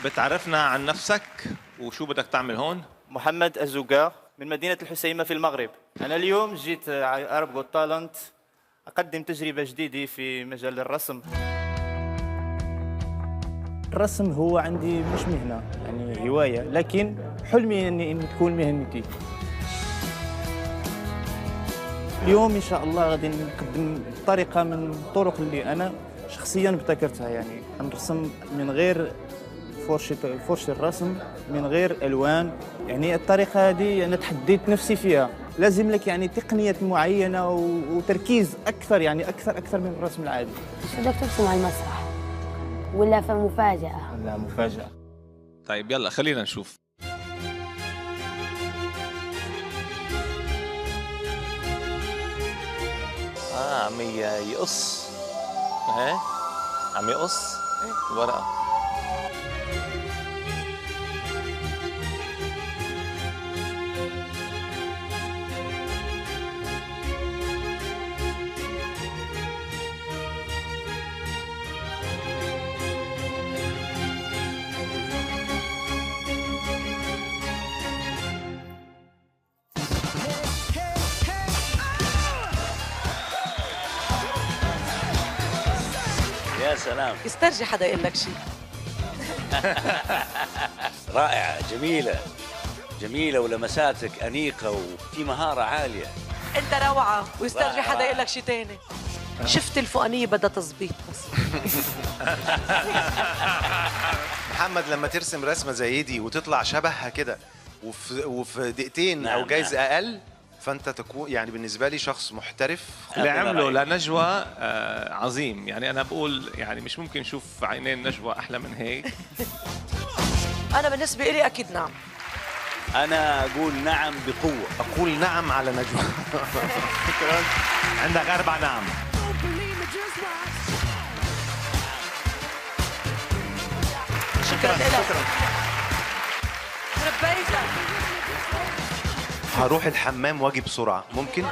بتعرفنا عن نفسك وشو بدك تعمل هون؟ محمد الزقار من مدينة الحسيمة في المغرب. أنا اليوم جيت على Arab Got Talent أقدم تجربة جديدة في مجال الرسم. الرسم هو عندي مش مهنة، يعني هواية، لكن حلمي أن تكون مهنتي. اليوم إن شاء الله غادي نقدم طريقة من الطرق اللي أنا شخصياً ابتكرتها، يعني نرسم من غير فرشة الرسم، من غير ألوان. يعني الطريقة هذه أنا تحديت نفسي فيها. لازم لك يعني تقنية معينة وتركيز أكثر، يعني أكثر من الرسم العادي. شو بدك ترسم على المسرح؟ ولا في مفاجأة؟ لا، مفاجأة. طيب يلا خلينا نشوف. عم يقص. ايه عم يقص الورقة. يا سلام، يسترجي حدا يقول لك شيء. رائعة، جميلة ولمساتك أنيقة وفي مهارة عالية. انت روعة ويسترجي حدا يقول لك شيء ثاني. شفت الفوقانية بدها تظبيط بس. محمد لما ترسم رسمة زي دي وتطلع شبهها كده وفي دقيقتين نعم، أو جايز نعم. أقل، فأنت تكون يعني بالنسبة لي شخص محترف. اللي عمله لنجوى عظيم، يعني أنا بقول يعني مش ممكن نشوف عينين نجوى أحلى من هيك. أنا بالنسبة إلي أكيد نعم. أنا أقول نعم بقوة. أقول نعم على نجوى. عندك 4 نعم. شكرا لك. ربيتك. هروح الحمام واجي بسرعة، ممكن؟